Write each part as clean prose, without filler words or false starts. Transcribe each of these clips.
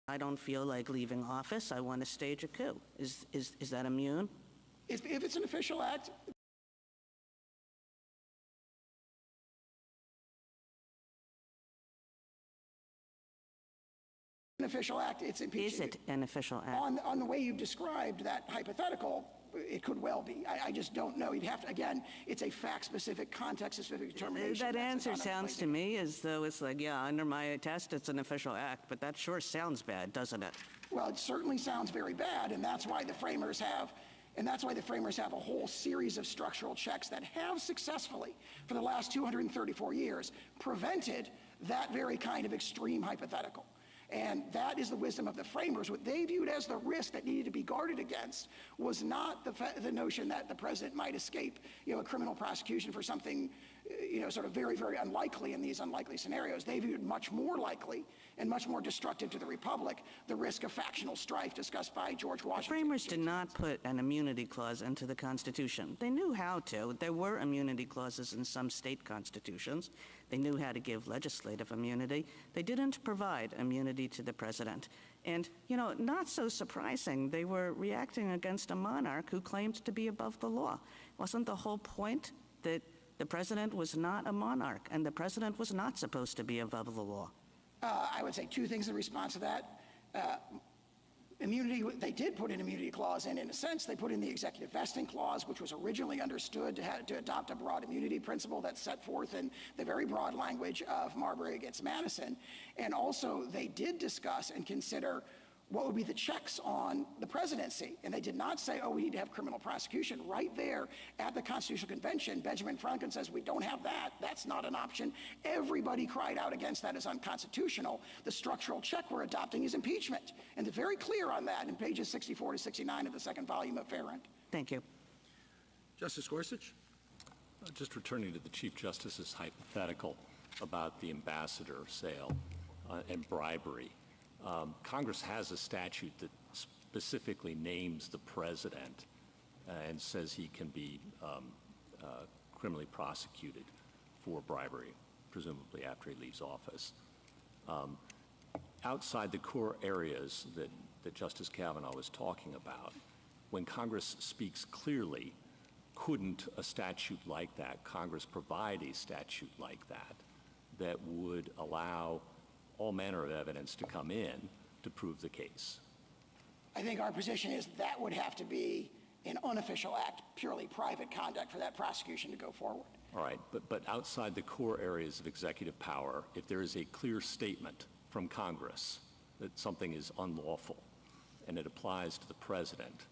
I don't feel like leaving office. I want to stage a coup. Is that immune? If it's an official act, it's impeachment. Is it an official act? On the way you've described that hypothetical, it could well be. I just don't know. You'd have to, again, it's a fact-specific, context-specific determination. That answer sounds to me as though it's like, yeah, under my test, it's an official act, but that sure sounds bad, doesn't it? Well, it certainly sounds very bad, and that's why the framers have a whole series of structural checks that have successfully, for the last 234 years, prevented that very kind of extreme hypothetical. And that is the wisdom of the framers. What they viewed as the risk that needed to be guarded against was not the notion that the president might escape, a criminal prosecution for something, sort of very, very unlikely in these unlikely scenarios. They viewed much more likely and much more destructive to the republic the risk of factional strife discussed by George Washington. The framers did not put an immunity clause into the Constitution. They knew how to. There were immunity clauses in some state constitutions. They knew how to give legislative immunity. They didn't provide immunity to the president. And, not so surprising, they were reacting against a monarch who claimed to be above the law. Wasn't the whole point that the president was not a monarch and the president was not supposed to be above the law? I would say two things in response to that. Immunity, they did put an immunity clause in a sense. They put in the executive vesting clause, which was originally understood to adopt a broad immunity principle that's set forth in the very broad language of Marbury against Madison. And also, they did discuss and consider what would be the checks on the presidency. And they did not say, we need to have criminal prosecution. Right there at the Constitutional Convention, Benjamin Franklin says, we don't have that. That's not an option. Everybody cried out against that as unconstitutional. The structural check we're adopting is impeachment. And they're very clear on that in pages 64 to 69 of the second volume of Farrand. Thank you. Justice Gorsuch? Just returning to the Chief Justice's hypothetical about the ambassador sale and bribery. Congress has a statute that specifically names the president and says he can be criminally prosecuted for bribery, presumably after he leaves office. Outside the core areas that Justice Kavanaugh was talking about, when Congress speaks clearly, couldn't a statute like that, Congress provide a statute like that would allow all manner of evidence to come in to prove the case? I think our position is that would have to be an unofficial act, purely private conduct for that prosecution to go forward. All right, but outside the core areas of executive power, if there is a clear statement from Congress that something is unlawful and it applies to the president,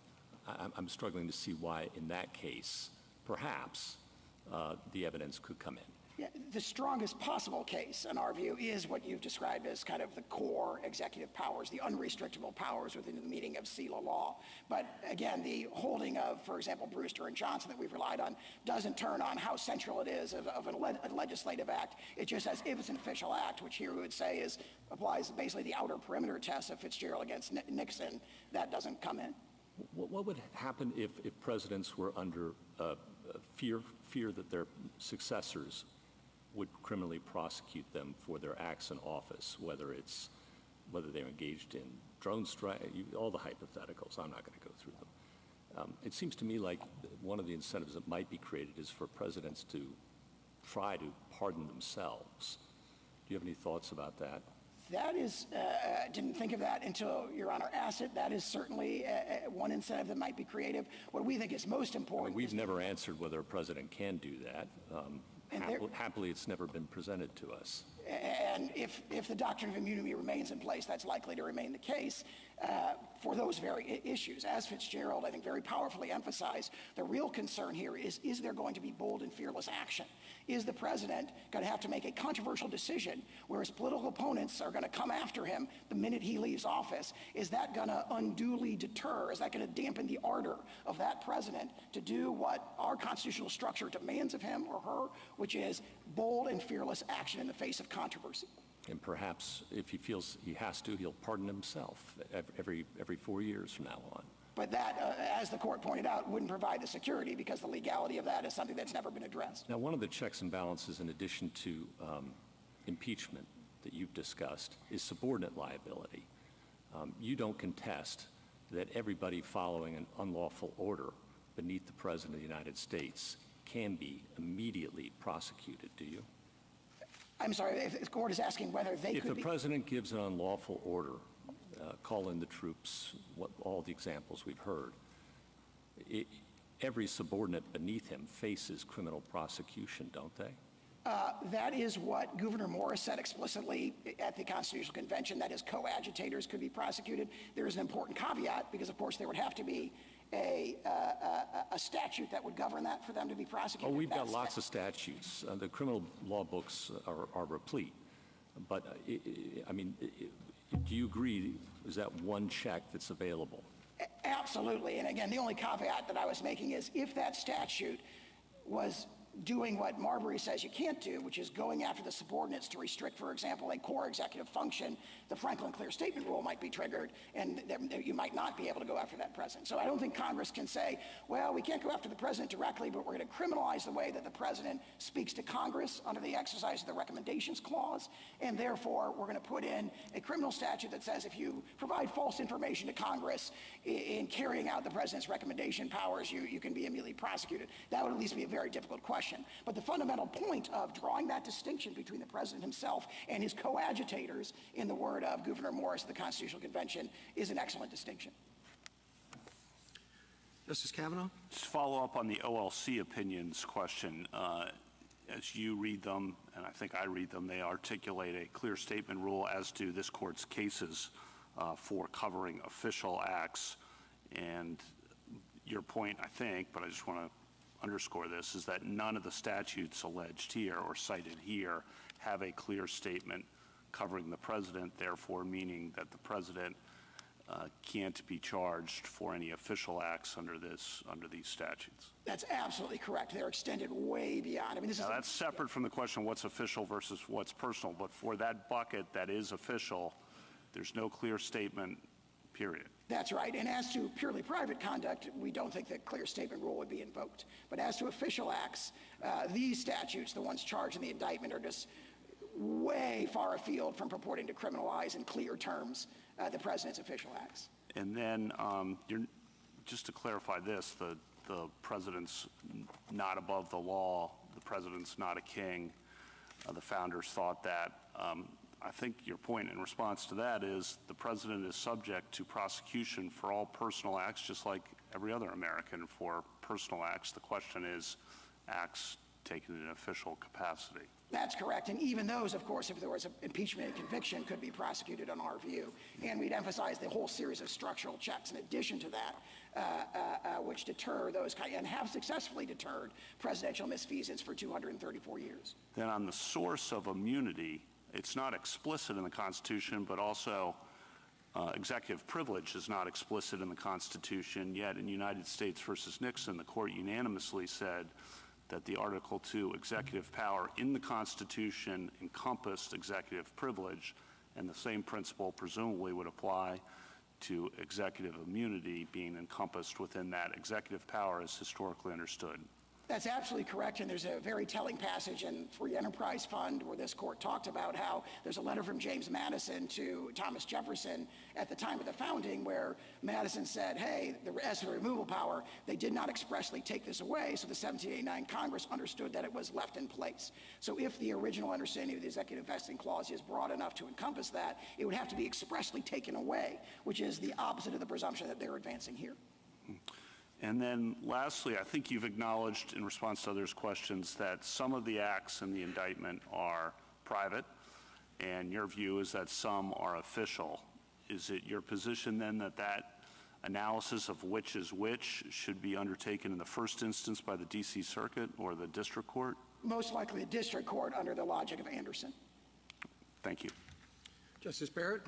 I'm struggling to see why in that case, perhaps, the evidence could come in. Yeah, the strongest possible case, in our view, is what you've described as kind of the core executive powers, the unrestrictable powers within the meaning of SELA law. But again, the holding of, for example, Brewster and Johnson that we've relied on doesn't turn on how central it is of a legislative act. It just says if it's an official act, which here we would say applies basically the outer perimeter test of Fitzgerald against Nixon, that doesn't come in. What would happen if presidents were under fear that their successors would criminally prosecute them for their acts in office, whether they're engaged in drone strike, all the hypotheticals? I'm not going to go through them. It seems to me like one of the incentives that might be created is for presidents to try to pardon themselves. Do you have any thoughts about that? That is, didn't think of that until Your Honor asked it. That is certainly one incentive that might be creative. What we think is most important. We've never answered whether a president can do that. Happily, it's never been presented to us. And if the doctrine of immunity remains in place, that's likely to remain the case for those very issues. As Fitzgerald, I think, very powerfully emphasized, the real concern here is there going to be bold and fearless action? Is the president going to have to make a controversial decision where his political opponents are going to come after him the minute he leaves office? Is that going to unduly deter? Is that going to dampen the ardor of that president to do what our constitutional structure demands of him or her, which is bold and fearless action in the face of controversy? And perhaps if he feels he has to, he'll pardon himself every 4 years from now on. But that, as the court pointed out, wouldn't provide the security because the legality of that is something that's never been addressed. Now, one of the checks and balances, in addition to impeachment that you've discussed, is subordinate liability. you don't contest that everybody following an unlawful order beneath the President of the United States can be immediately prosecuted, do you? I'm sorry, if the court is asking whether they If could the be... President gives an unlawful order, call in the troops, all the examples we've heard, every subordinate beneath him faces criminal prosecution, don't they? That is what Gouverneur Morris said explicitly at the Constitutional Convention, that his coadjutators could be prosecuted. There is an important caveat, because of course there would have to be a statute that would govern that for them to be prosecuted. Oh, we've got lots of statutes. The criminal law books are replete. But, I mean, do you agree, is that one check that's available? Absolutely. And again, the only caveat that I was making is if that statute was doing what Marbury says you can't do, which is going after the subordinates to restrict, for example, a core executive function, the Franklin Clear Statement Rule might be triggered, and you might not be able to go after that president. So I don't think Congress can say, well, we can't go after the president directly, but we're going to criminalize the way that the president speaks to Congress under the exercise of the Recommendations Clause, and therefore we're going to put in a criminal statute that says if you provide false information to Congress in carrying out the president's recommendation powers, you can be immediately prosecuted. That would at least be a very difficult question. But the fundamental point of drawing that distinction between the president himself and his coadjutators, in the word of Gouverneur Morris of the Constitutional Convention, is an excellent distinction. Justice Kavanaugh? Just follow up on the OLC opinions question. As you read them, and I think I read them, they articulate a clear statement rule as to this court's cases for covering official acts. And your point, I think, but I just want to underscore this, is that none of the statutes alleged here or cited here have a clear statement covering the president, therefore meaning that the president can't be charged for any official acts under these statutes. That's absolutely correct. They're extended way beyond. I mean, now, that's separate from the question what's official versus what's personal, but for that bucket that is official, there's no clear statement, period. That's right. And as to purely private conduct, we don't think that clear statement rule would be invoked. But as to official acts, these statutes, the ones charged in the indictment, are just way far afield from purporting to criminalize in clear terms the president's official acts. And then, just to clarify this, the president's not above the law, the president's not a king. The founders thought that. I think your point in response to that is the president is subject to prosecution for all personal acts, just like every other American for personal acts. The question is acts taken in an official capacity. That's correct. And even those, of course, if there was an impeachment and conviction, could be prosecuted on our view. And we'd emphasize the whole series of structural checks in addition to that, which deter those and have successfully deterred presidential misfeasance for 234 years. Then on the source of immunity, it's not explicit in the Constitution, but also executive privilege is not explicit in the Constitution, yet in United States versus Nixon, the court unanimously said that the Article II executive power in the Constitution encompassed executive privilege, and the same principle presumably would apply to executive immunity being encompassed within that executive power as historically understood. That's absolutely correct, and there's a very telling passage in Free Enterprise Fund where this court talked about how there's a letter from James Madison to Thomas Jefferson at the time of the founding where Madison said, hey, as to the removal power, they did not expressly take this away, so the 1789 Congress understood that it was left in place. So if the original understanding of the Executive Vesting Clause is broad enough to encompass that, it would have to be expressly taken away, which is the opposite of the presumption that they're advancing here. And then lastly, I think you've acknowledged in response to others' questions that some of the acts in the indictment are private, and your view is that some are official. Is it your position then that that analysis of which is which should be undertaken in the first instance by the D.C. Circuit or the district court? Most likely the district court under the logic of Anderson. Thank you. Justice Barrett?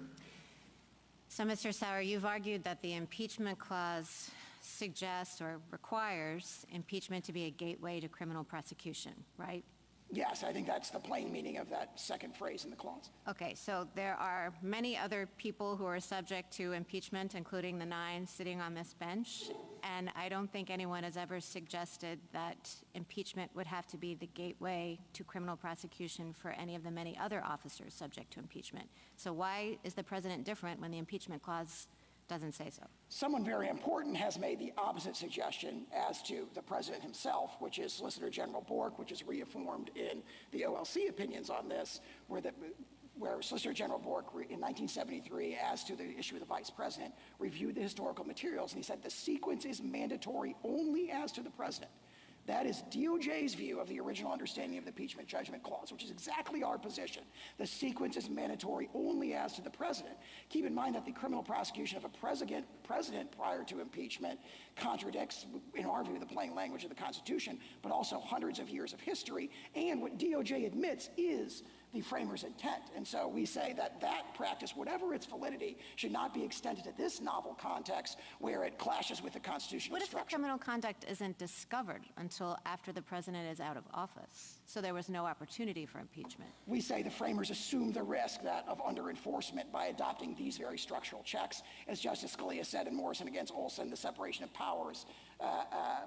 So, Mr. Sauer, you've argued that the impeachment clause suggests or requires impeachment to be a gateway to criminal prosecution, right? Yes, I think that's the plain meaning of that second phrase in the clause. Okay, so there are many other people who are subject to impeachment, including the 9 sitting on this bench. And I don't think anyone has ever suggested that impeachment would have to be the gateway to criminal prosecution for any of the many other officers subject to impeachment. So why is the president different when the impeachment clause doesn't say so? Someone very important has made the opposite suggestion as to the president himself, which is Solicitor General Bork, which is reaffirmed in the OLC opinions on this, where Solicitor General Bork in 1973, as to the issue of the vice president, reviewed the historical materials, and he said the sequence is mandatory only as to the president. That is DOJ's view of the original understanding of the impeachment judgment clause, which is exactly our position. The sequence is mandatory only as to the president. Keep in mind that the criminal prosecution of a president prior to impeachment contradicts, in our view, the plain language of the Constitution, but also hundreds of years of history, and what DOJ admits is the framers' intent. And so we say that that practice, whatever its validity, should not be extended to this novel context where it clashes with the constitutional What if the structure. criminal conduct isn't discovered until after the president is out of office? So there was no opportunity for impeachment. We say the framers assume the risk of under-enforcement by adopting these very structural checks. As Justice Scalia said in Morrison against Olson, the separation of powers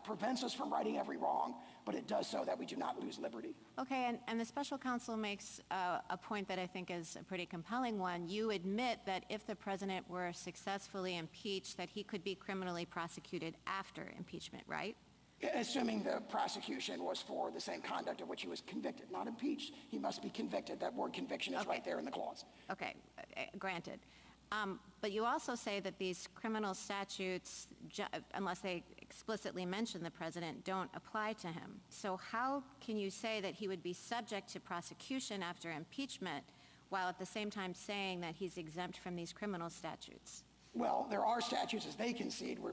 prevents us from righting every wrong, but it does so that we do not lose liberty. Okay, and the special counsel makes a point that I think is a pretty compelling one. You admit that if the president were successfully impeached, that he could be criminally prosecuted after impeachment, right? Assuming the prosecution was for the same conduct of which he was convicted, not impeached. He must be convicted. That word conviction is right there in the clause. Okay, granted. But you also say that these criminal statutes, unless they explicitly mention the president, don't apply to him. So how can you say that he would be subject to prosecution after impeachment while at the same time saying that he's exempt from these criminal statutes? Well, there are statutes, as they concede, where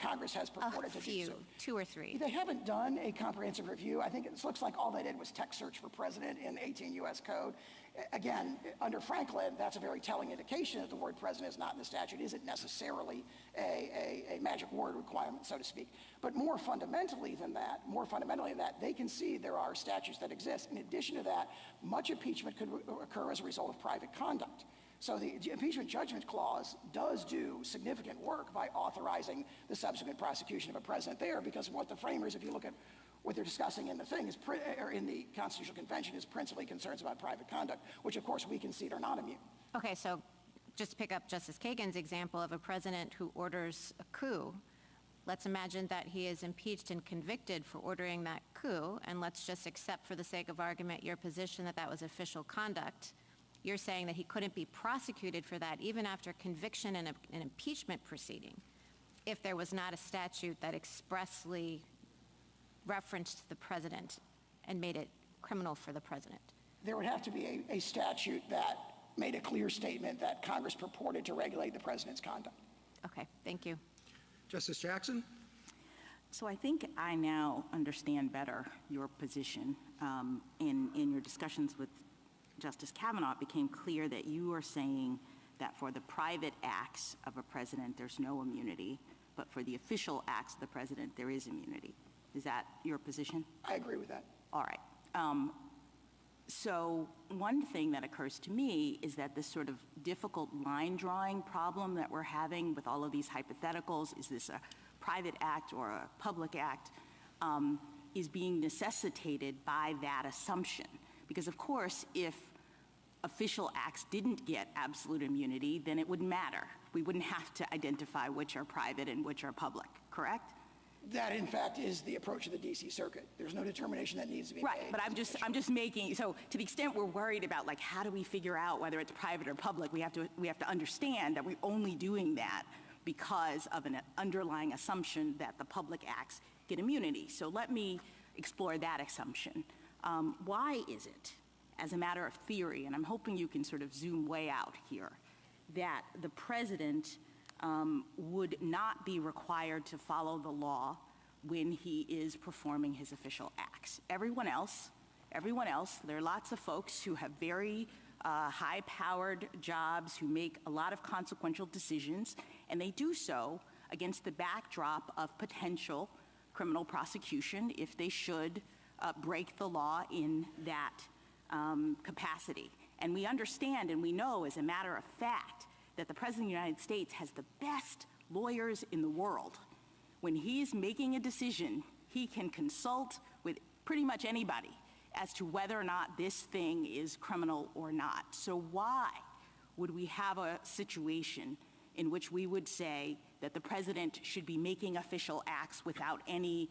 Congress has purported to do so. 2 or 3. They haven't done a comprehensive review. I think it looks like all they did was text search for president in 18 U.S. Code. Again, under Franklin, that's a very telling indication that the word president is not in the statute. Isn't necessarily a magic word requirement, so to speak. But more fundamentally than that, they concede there are statutes that exist. In addition to that, much impeachment could occur as a result of private conduct. So the impeachment judgment clause does do significant work by authorizing the subsequent prosecution of a president there, because what the framers, if you look at what they're discussing in the thing, or in the Constitutional Convention, is principally concerns about private conduct, which of course we concede are not immune. Okay, so just to pick up Justice Kagan's example of a president who orders a coup, let's imagine that he is impeached and convicted for ordering that coup, and let's just accept for the sake of argument your position that that was official conduct. You're saying that he couldn't be prosecuted for that even after conviction in an impeachment proceeding if there was not a statute that expressly referenced the president and made it criminal for the president. There would have to be a statute that made a clear statement that Congress purported to regulate the president's conduct. Okay, thank you. Justice Jackson? So I think I now understand better your position. In your discussions with Justice Kavanaugh, it became clear that you are saying that for the private acts of a president, there's no immunity, but for the official acts of the president, there is immunity. Is that your position? I agree with that. All right. So one thing that occurs to me is that this sort of difficult line drawing problem that we're having with all of these hypotheticals, is this a private act or a public act, is being necessitated by that assumption. Because of course, if official acts didn't get absolute immunity, then it wouldn't matter. We wouldn't have to identify which are private and which are public, correct? That, in fact, is the approach of the D.C. Circuit. There's no determination that needs to be made. Right, but I'm just making, so to the extent we're worried about, like, how do we figure out whether it's private or public, we have to understand that we're only doing that because of an underlying assumption that the public acts get immunity. So let me explore that assumption. Why is it, as a matter of theory, and I'm hoping you can sort of zoom way out here, that the president would not be required to follow the law when he is performing his official acts? Everyone else, there are lots of folks who have very high-powered jobs, who make a lot of consequential decisions, and they do so against the backdrop of potential criminal prosecution if they should break the law in that capacity. And we understand and we know, as a matter of fact, that the President of the United States has the best lawyers in the world. when he's making a decision, he can consult with pretty much anybody as to whether or not this thing is criminal or not. So why would we have a situation in which we would say that the president should be making official acts without any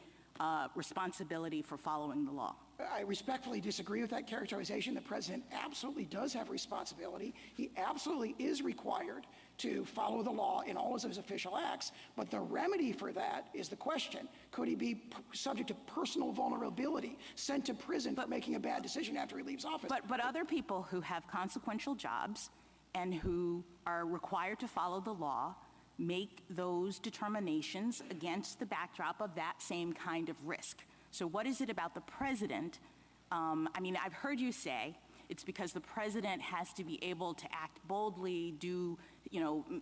responsibility for following the law? I respectfully disagree with that characterization. The president absolutely does have responsibility. He absolutely is required to follow the law in all of his official acts, but the remedy for that is the question. Could he be subject to personal vulnerability, sent to prison for making a bad decision after he leaves office? But other people who have consequential jobs and who are required to follow the law make those determinations against the backdrop of that same kind of risk. So what is it about the president? I mean, I've heard you say it's because the president has to be able to act boldly,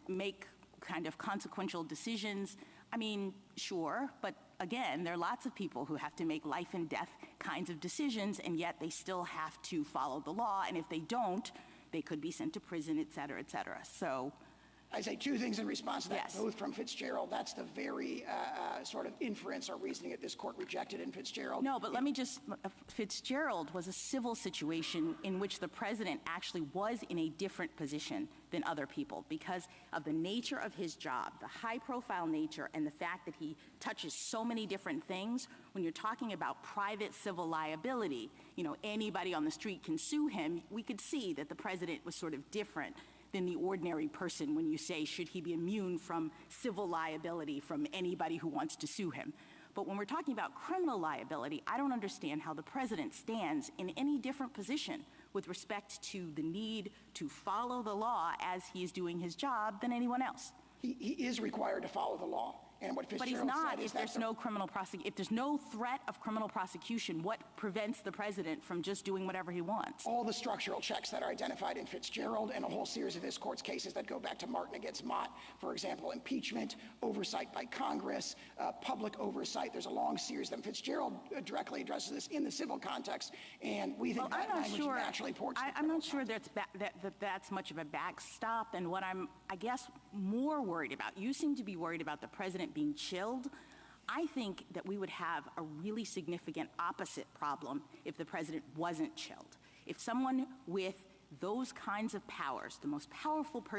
make kind of consequential decisions. I mean, sure, but again, there are lots of people who have to make life and death kinds of decisions, and yet they still have to follow the law, and if they don't, they could be sent to prison, et cetera, et cetera. So I say two things in response to that, Yes. both from Fitzgerald. That's the very sort of inference or reasoning that this court rejected in Fitzgerald. No, but let me just, Fitzgerald was a civil situation in which the president actually was in a different position than other people because of the nature of his job, the high-profile nature, and the fact that he touches so many different things. When you're talking about private civil liability, anybody on the street can sue him, we could see that the president was sort of different than the ordinary person when you say, should he be immune from civil liability from anybody who wants to sue him? But when we're talking about criminal liability, I don't understand how the president stands in any different position with respect to the need to follow the law as he is doing his job than anyone else. He is required to follow the law. And what But Fitzgerald he's not said is if there's no criminal if there's no threat of criminal prosecution. What prevents the president from just doing whatever he wants? all the structural checks that are identified in Fitzgerald and a whole series of this court's cases that go back to Martin against Mott, for example, impeachment, oversight by Congress, public oversight. There's a long series of them. Fitzgerald directly addresses this in the civil context, and we think that language naturally ports to the I'm criminal not sure that's much of a backstop. And what I'm, I guess, more worried about, you seem to be worried about the president being chilled. I think that we would have a really significant opposite problem if the president wasn't chilled. If someone with those kinds of powers, the most powerful person